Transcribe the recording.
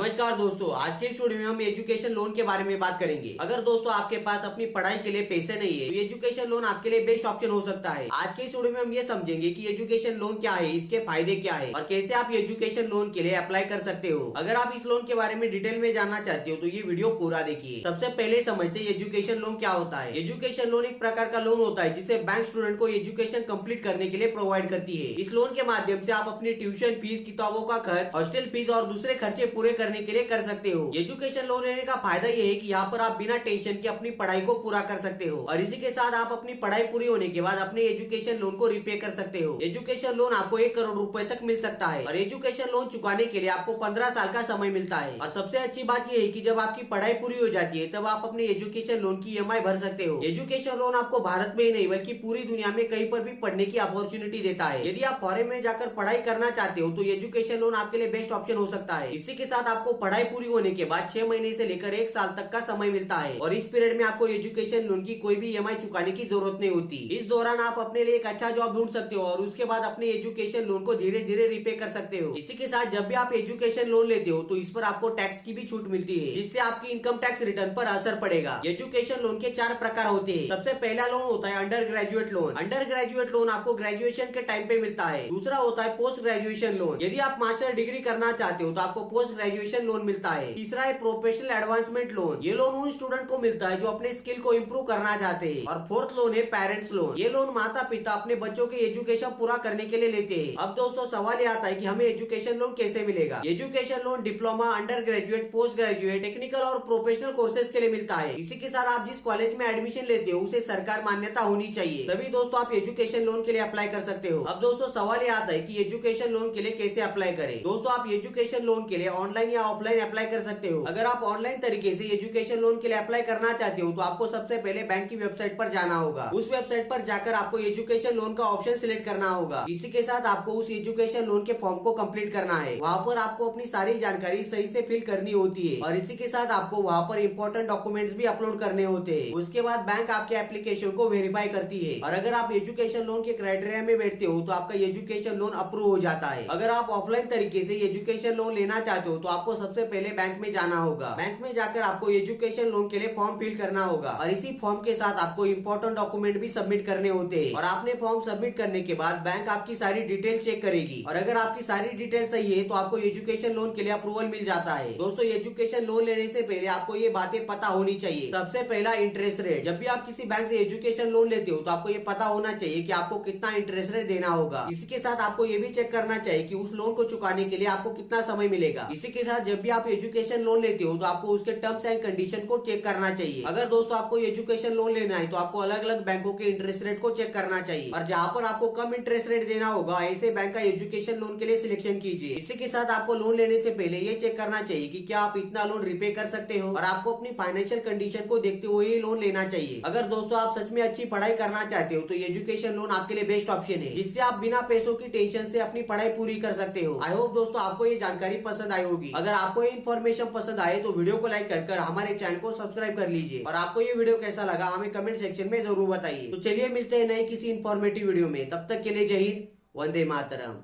नमस्कार दोस्तों, आज के इस वीडियो में हम एजुकेशन लोन के बारे में बात करेंगे। अगर दोस्तों आपके पास अपनी पढ़ाई के लिए पैसे नहीं है तो एजुकेशन लोन आपके लिए बेस्ट ऑप्शन हो सकता है। आज के इस वीडियो में हम ये समझेंगे कि एजुकेशन लोन क्या है, इसके फायदे क्या है और कैसे आप एजुकेशन लोन के लिए अप्लाई कर सकते हो। अगर आप इस लोन के बारे में डिटेल में जानना चाहते हो तो ये वीडियो पूरा देखिए। सबसे पहले समझते हैं एजुकेशन लोन क्या होता है। एजुकेशन लोन एक प्रकार का लोन होता है जिसे बैंक स्टूडेंट को एजुकेशन कंप्लीट करने के लिए प्रोवाइड करती है। इस लोन के माध्यम से आप अपनी ट्यूशन फीस, किताबों का खर्च, हॉस्टल फीस और दूसरे खर्चे पूरे करने के लिए कर सकते हो। एजुकेशन लोन लेने का फायदा ये है कि यहाँ पर आप बिना टेंशन के अपनी पढ़ाई को पूरा कर सकते हो और इसी के साथ आप अपनी पढ़ाई पूरी होने के बाद अपने एजुकेशन लोन को रिपे कर सकते हो। एजुकेशन लोन आपको 1 करोड़ रुपए तक मिल सकता है और एजुकेशन लोन चुकाने के लिए आपको 15 साल का समय मिलता है। और सबसे अच्छी बात यह है कि जब आपकी पढ़ाई पूरी हो जाती है तब आप अपने एजुकेशन लोन की EMI भर सकते हो। एजुकेशन लोन आपको भारत में ही नहीं बल्कि पूरी दुनिया में कहीं पर भी पढ़ने की अपॉर्चुनिटी देता है। यदि आप फॉरेन में जाकर पढ़ाई करना चाहते हो तो एजुकेशन लोन आपके लिए बेस्ट ऑप्शन हो सकता है। इसी के साथ आपको पढ़ाई पूरी होने के बाद 6 महीने से लेकर 1 साल तक का समय मिलता है और इस पीरियड में आपको एजुकेशन लोन की कोई भी EMI चुकाने की जरूरत नहीं होती। इस दौरान आप अपने लिए एक अच्छा जॉब ढूंढ सकते हो और उसके बाद अपने एजुकेशन लोन को धीरे धीरे रिपे कर सकते हो। इसी के साथ जब भी आप एजुकेशन लोन लेते हो तो इस पर आपको टैक्स की भी छूट मिलती है जिससे आपकी इनकम टैक्स रिटर्न पर असर पड़ेगा। एजुकेशन लोन के 4 प्रकार होते हैं। सबसे पहला लोन होता है under graduate loan. Under graduate loan आपको ग्रेजुएशन के टाइम पे मिलता है। दूसरा होता है पोस्ट ग्रेजुएशन लोन। यदि आप मास्टर डिग्री करना चाहते हो तो आपको पोस्ट ग्रेजुएशन लोन मिलता है। तीसरा है प्रोफेशनल एडवांसमेंट लोन। ये लोन उन स्टूडेंट को मिलता है जो अपने स्किल को इम्प्रूव करना चाहते हैं। और फोर्थ लोन है पेरेंट्स लोन। ये लोन माता पिता अपने बच्चों के एजुकेशन पूरा करने के लिए लेते हैं। अब दोस्तों सवाल ये आता है कि हमें एजुकेशन लोन कैसे मिलेगा। Education loan diploma, under graduate, post graduate, technical और प्रोफेशनल कोर्सेज के लिए मिलता है। इसी के साथ आप जिस कॉलेज में एडमिशन लेते हो उसे सरकार मान्यता होनी चाहिए, तभी दोस्तों आप एजुकेशन लोन के लिए अप्लाई कर सकते हो। अब दोस्तों सवाल ये आता है कि एजुकेशन लोन के लिए कैसे अप्लाई करें। दोस्तों आप एजुकेशन लोन के लिए ऑनलाइन या ऑफलाइन अप्लाई कर सकते हो। अगर आप ऑनलाइन तरीके से एजुकेशन लोन के लिए अप्लाई करना चाहते हो तो आपको सबसे पहले बैंक की वेबसाइट पर जाना होगा। उस वेबसाइट पर जाकर आपको एजुकेशन लोन का ऑप्शन सिलेक्ट करना होगा। इसी के साथ आपको उस एजुकेशन लोन के फॉर्म को कंप्लीट करना है। वहाँ पर आपको अपनी सारी जानकारी सही से फिल करनी होती है और इसी के साथ आपको वहाँ पर इम्पोर्टेंट डॉक्यूमेंट्स भी अपलोड करने होते हैं। उसके बाद बैंक आपके एप्लीकेशन को वेरीफाई करती है और अगर आप एजुकेशन लोन के क्राइटेरिया में बैठते हो तो आपका एजुकेशन लोन अप्रूव हो जाता है। अगर आप ऑफलाइन तरीके से एजुकेशन लोन लेना चाहते हो तो आपको सबसे पहले बैंक में जाना होगा। बैंक में जाकर आपको एजुकेशन लोन के लिए फॉर्म फिल करना होगा और इसी फॉर्म के साथ आपको इम्पोर्टेंट डॉक्यूमेंट भी सबमिट करने होते हैं। और आपने फॉर्म सबमिट करने के बाद बैंक आपकी सारी डिटेल चेक करेगी और अगर आपकी सारी डिटेल सही है तो आपको एजुकेशन लोन के लिए अप्रूवल मिल जाता है। दोस्तों एजुकेशन लोन लेने से पहले आपको ये बातें पता होनी चाहिए। सबसे पहला इंटरेस्ट रेट। जब भी आप किसी बैंक से एजुकेशन लोन लेते हो तो आपको ये पता होना चाहिए कि आपको कितना इंटरेस्ट रेट देना होगा। इसी के साथ आपको ये भी चेक करना चाहिए कि उस लोन को चुकाने के लिए आपको कितना समय मिलेगा। इसी के साथ जब भी आप एजुकेशन लोन लेते हो तो आपको उसके टर्म्स एंड कंडीशन को चेक करना चाहिए। अगर दोस्तों आपको एजुकेशन लोन लेना है तो आपको अलग अलग बैंकों के इंटरेस्ट रेट को चेक करना चाहिए और जहाँ पर आपको कम इंटरेस्ट रेट देना होगा ऐसे बैंक का एजुकेशन लोन के लिए सिलेक्शन कीजिए। इसी के साथ आपको लोन लेने से पहले ये चेक करना चाहिए कि क्या आप इतना लोन रिपे कर सकते हो और आपको अपनी फाइनेंशियल कंडीशन को देखते हुए ये लोन लेना चाहिए। अगर दोस्तों आप सच में अच्छी पढ़ाई करना चाहते हो तो एजुकेशन लोन आपके लिए बेस्ट ऑप्शन है जिससे आप बिना पैसों की टेंशन से अपनी पढ़ाई पूरी कर सकते हो। आई होप दोस्तों आपको ये जानकारी पसंद आई होगी। अगर आपको ये इन्फॉर्मेशन पसंद आए तो वीडियो को लाइक कर हमारे चैनल को सब्सक्राइब कर लीजिए और आपको ये वीडियो कैसा लगा हमें कमेंट सेक्शन में जरूर बताइए। तो चलिए मिलते हैं नए किसी इन्फॉर्मेटिव वीडियो में, तब तक के लिए जय हिंद, वंदे मातरम।